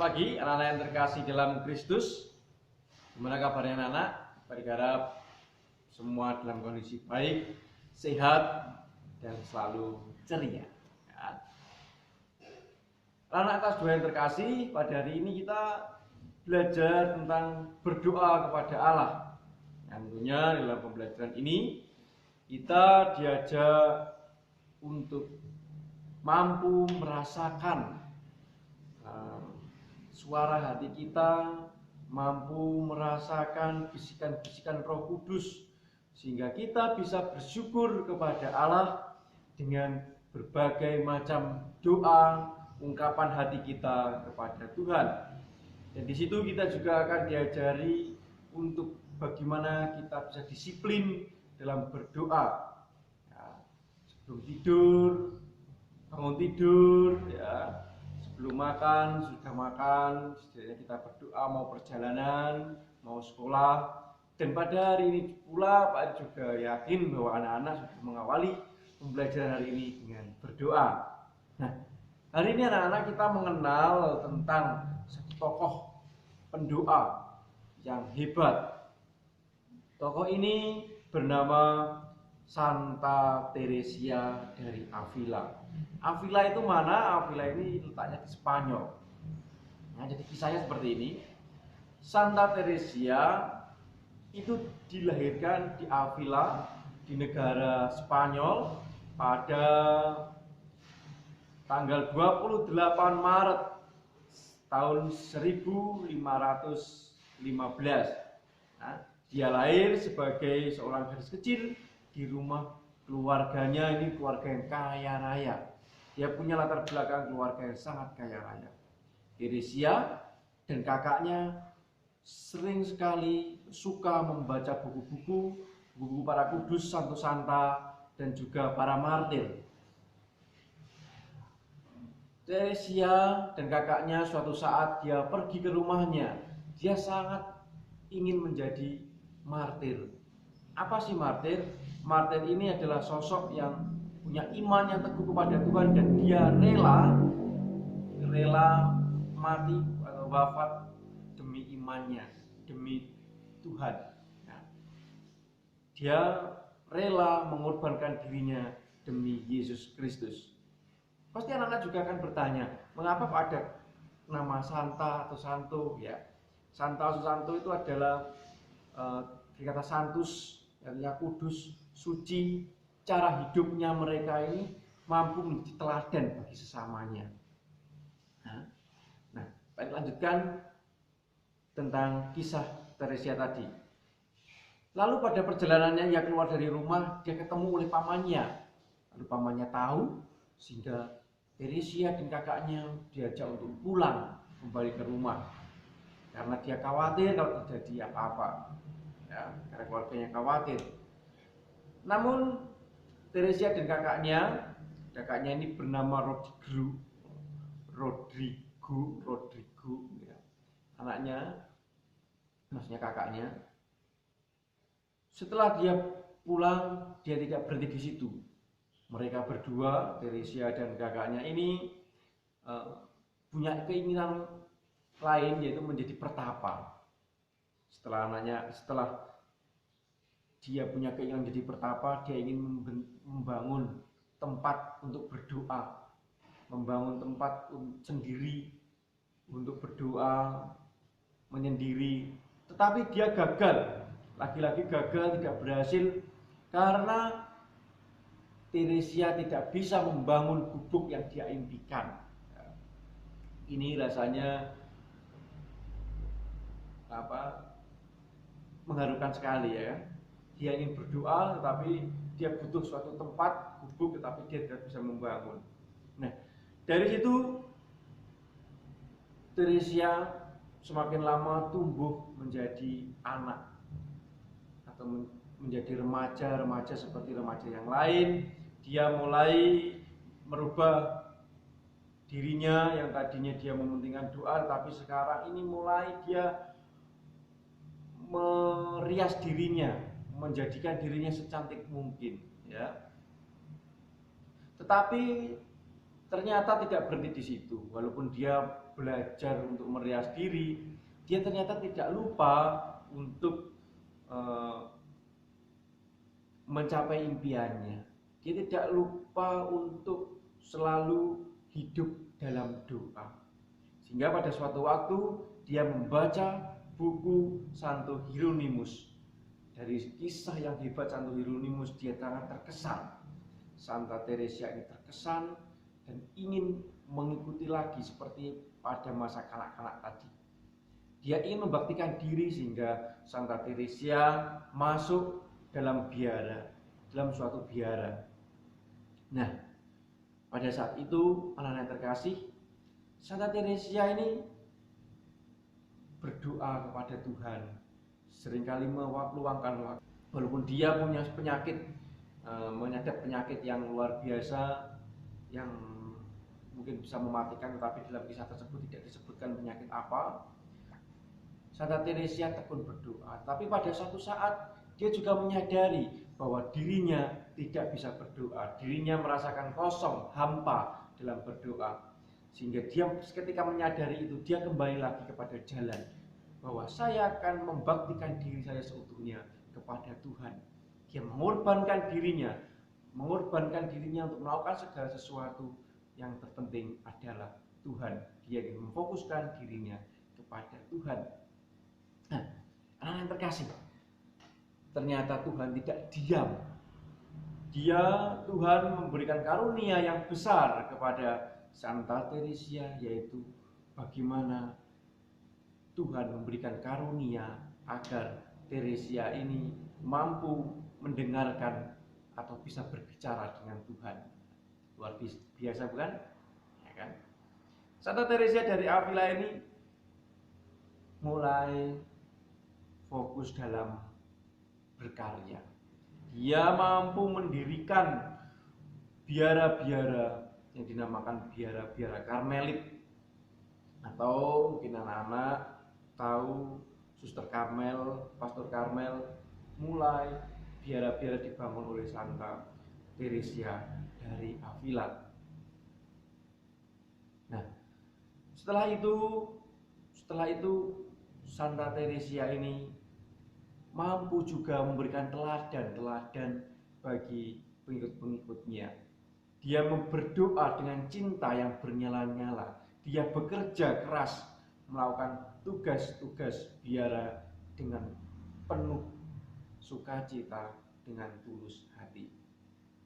pagi anak-anak yang terkasih dalam Kristus. Gimana kabarnya anak-anak? Berharap semua dalam kondisi baik, sehat, dan selalu ceria. Ya. Anak kelas 2 yang terkasih, pada hari ini kita belajar tentang berdoa kepada Allah. Yang tentunya dalam pembelajaran ini kita diajak untuk mampu merasakan suara hati kita, mampu merasakan bisikan-bisikan Roh Kudus, sehingga kita bisa bersyukur kepada Allah dengan berbagai macam doa, ungkapan hati kita kepada Tuhan. Dan di situ kita juga akan diajari untuk bagaimana kita bisa disiplin dalam berdoa. Ya, sebelum tidur, bangun tidur, ya. Sebelum makan, sudah makan, setidaknya kita berdoa, mau perjalanan, mau sekolah. Dan pada hari ini pula Pak juga yakin bahwa anak-anak sudah mengawali pembelajaran hari ini dengan berdoa. Nah, hari ini anak-anak kita mengenal tentang satu tokoh pendoa yang hebat. Tokoh ini bernama Santa Teresia dari Avila. Avila itu mana? Avila ini letaknya di Spanyol. Nah, jadi kisahnya seperti ini. Santa Teresia itu dilahirkan di Avila di negara Spanyol pada tanggal 28 Maret tahun 1515. Nah, dia lahir sebagai seorang gadis kecil di rumah keluarganya, ini keluarga yang kaya raya. Dia punya latar belakang keluarga yang sangat kaya raya. Teresia dan kakaknya sering sekali suka membaca buku-buku para kudus, Santo Santa, dan juga para martir. Teresia dan kakaknya suatu saat dia pergi ke rumahnya. Dia sangat ingin menjadi martir. Apa sih martir? Martir ini adalah sosok yang punya iman yang teguh kepada Tuhan dan dia rela mati atau wafat demi imannya, demi Tuhan. Nah, dia rela mengorbankan dirinya demi Yesus Kristus. Pasti anak-anak juga akan bertanya, mengapa kok ada nama Santa atau Santo? Ya, Santa atau Santo itu adalah kata santus, artinya kudus, suci. Cara hidupnya mereka ini mampu menjadi teladan bagi sesamanya. Nah, baik, lanjutkan tentang kisah Teresia tadi. Lalu pada perjalanannya ia keluar dari rumah, dia ketemu oleh pamannya. Lalu pamannya tahu, sehingga Teresia dan kakaknya diajak untuk pulang kembali ke rumah. Karena dia khawatir kalau terjadi apa-apa. Ya, karena keluarganya khawatir. Namun Teresia dan kakaknya ini bernama Rodrigo, ya. Anaknya, maksudnya kakaknya. Setelah dia pulang, dia tidak berhenti di situ. Mereka berdua, Teresia dan kakaknya ini punya keinginan lain, yaitu menjadi pertapa. Setelah dia punya keinginan menjadi pertapa, dia ingin membangun tempat untuk berdoa, membangun tempat sendiri untuk berdoa, menyendiri. Tetapi dia gagal, lagi-lagi gagal, tidak berhasil, karena Teresia tidak bisa membangun gubuk yang dia impikan. Ini rasanya mengharukan sekali, ya. Dia ingin berdoa, tetapi dia butuh suatu tempat gubuk, tetapi dia tidak bisa membangun. Nah, dari situ Teresia semakin lama tumbuh menjadi anak atau menjadi remaja seperti remaja yang lain. Dia mulai merubah dirinya, yang tadinya dia mementingkan doa, tapi sekarang ini mulai dia merias dirinya, menjadikan dirinya secantik mungkin, ya. Tetapi ternyata tidak berhenti di situ. Walaupun dia belajar untuk merias diri, dia ternyata tidak lupa untuk mencapai impiannya. Dia tidak lupa untuk selalu hidup dalam doa. Sehingga pada suatu waktu dia membaca buku Santo Hieronymus. Dari kisah yang hebat Santo Hieronymus, dia sangat terkesan. Santa Teresia ini terkesan dan ingin mengikuti lagi seperti pada masa kanak-kanak tadi. Dia ingin membaktikan diri sehingga Santa Teresia masuk dalam biara, dalam suatu biara. Nah, pada saat itu anak-anak terkasih, Santa Teresia ini berdoa kepada Tuhan. Seringkali meluangkan waktu. Walaupun dia punya penyakit, menyadap penyakit yang luar biasa, yang mungkin bisa mematikan, tetapi dalam kisah tersebut tidak disebutkan penyakit apa. Santa Teresia tekun berdoa, tapi pada suatu saat dia juga menyadari bahwa dirinya tidak bisa berdoa, dirinya merasakan kosong, hampa dalam berdoa. Sehingga dia ketika menyadari itu, dia kembali lagi kepada jalan, bahwa saya akan membaktikan diri saya seutuhnya kepada Tuhan. Dia mengorbankan dirinya untuk melakukan segala sesuatu. Yang terpenting adalah Tuhan. Dia ingin memfokuskan dirinya kepada Tuhan. Nah, anak yang terkasih, ternyata Tuhan tidak diam. Tuhan memberikan karunia yang besar kepada Santa Teresia, yaitu bagaimana Tuhan memberikan karunia agar Teresia ini mampu mendengarkan atau bisa berbicara dengan Tuhan. Luar biasa bukan? Ya kan? Santa Teresia dari Avila ini mulai fokus dalam berkarya. Dia mampu mendirikan biara-biara yang dinamakan biara-biara Karmelit, atau mungkin anak-anak tahu Suster Karmel, Pastor Karmel. Mulai biara-biara dibangun oleh Santa Teresia dari Avila. Nah, setelah itu Santa Teresia ini mampu juga memberikan teladan bagi pengikut-pengikutnya. Dia berdoa dengan cinta yang bernyala-nyala. Dia bekerja keras melakukan tugas-tugas biara dengan penuh sukacita, dengan tulus hati.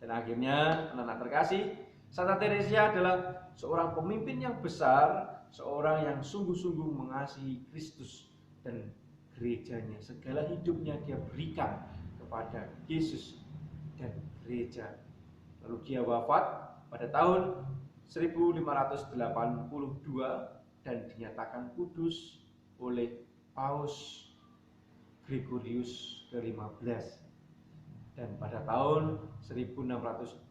Dan akhirnya anak-anak terkasih, Santa Teresia adalah seorang pemimpin yang besar, seorang yang sungguh-sungguh mengasihi Kristus dan gerejanya. Segala hidupnya dia berikan kepada Yesus dan gereja. Lalu dia wafat pada tahun 1582 dan dinyatakan kudus oleh Paus Gregorius ke-15. Dan pada tahun 1622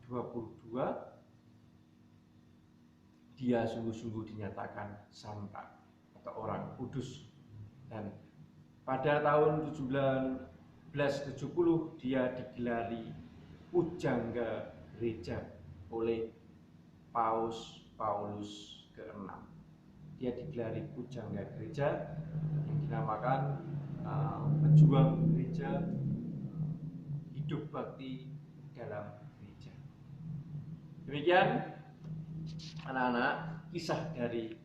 dia sungguh-sungguh dinyatakan santa atau orang kudus. Dan pada tahun 1770 dia digelari pujangga gereja oleh Paus Paulus ke-6. Dia digelari pujangga gereja yang dinamakan pejuang gereja, hidup bakti dalam gereja. Demikian anak-anak kisah dari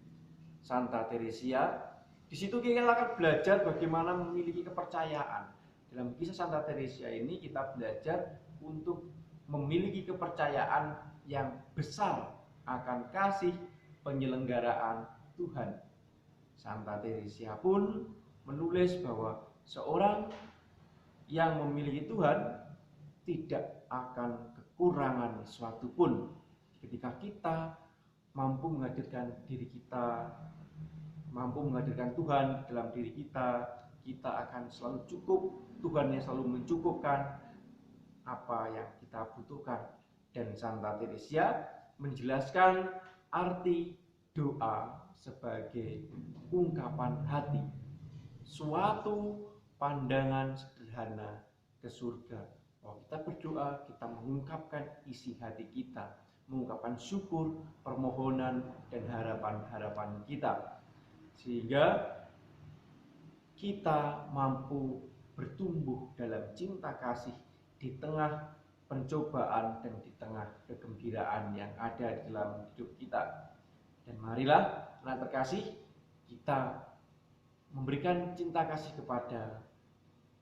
Santa Teresia. Di situ kita akan belajar bagaimana memiliki kepercayaan. Dalam kisah Santa Teresia ini kita belajar untuk memiliki kepercayaan yang besar akan kasih penyelenggaraan Tuhan. Santa Teresia pun menulis bahwa seorang yang memiliki Tuhan tidak akan kekurangan sesuatu pun. Ketika kita mampu menghadirkan diri kita, mampu menghadirkan Tuhan dalam diri kita, kita akan selalu cukup. Tuhan yang selalu mencukupkan apa yang kita butuhkan. Dan Santa Teresia menjelaskan arti doa sebagai ungkapan hati, suatu pandangan sederhana ke surga. Kalau kita berdoa, kita mengungkapkan isi hati kita, mengungkapkan syukur, permohonan, dan harapan-harapan kita. Sehingga kita mampu bertumbuh dalam cinta kasih di tengah pencobaan dan di tengah kegembiraan yang ada di dalam hidup kita. Dan marilah anak terkasih, kita memberikan cinta kasih kepada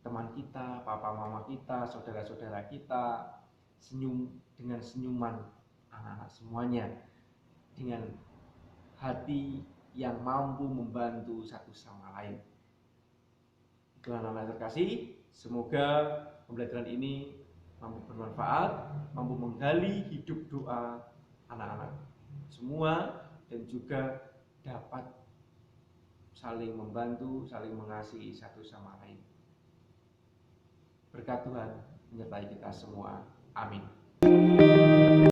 teman kita, papa mama kita, saudara-saudara kita, dengan senyuman anak-anak semuanya, dengan hati yang mampu membantu satu sama lain. Tuhan anak terkasih, semoga pembelajaran ini mampu bermanfaat, mampu menggali hidup doa anak-anak semua, dan juga dapat saling membantu, saling mengasihi satu sama lain. Berkat Tuhan menyertai kita semua. Amin.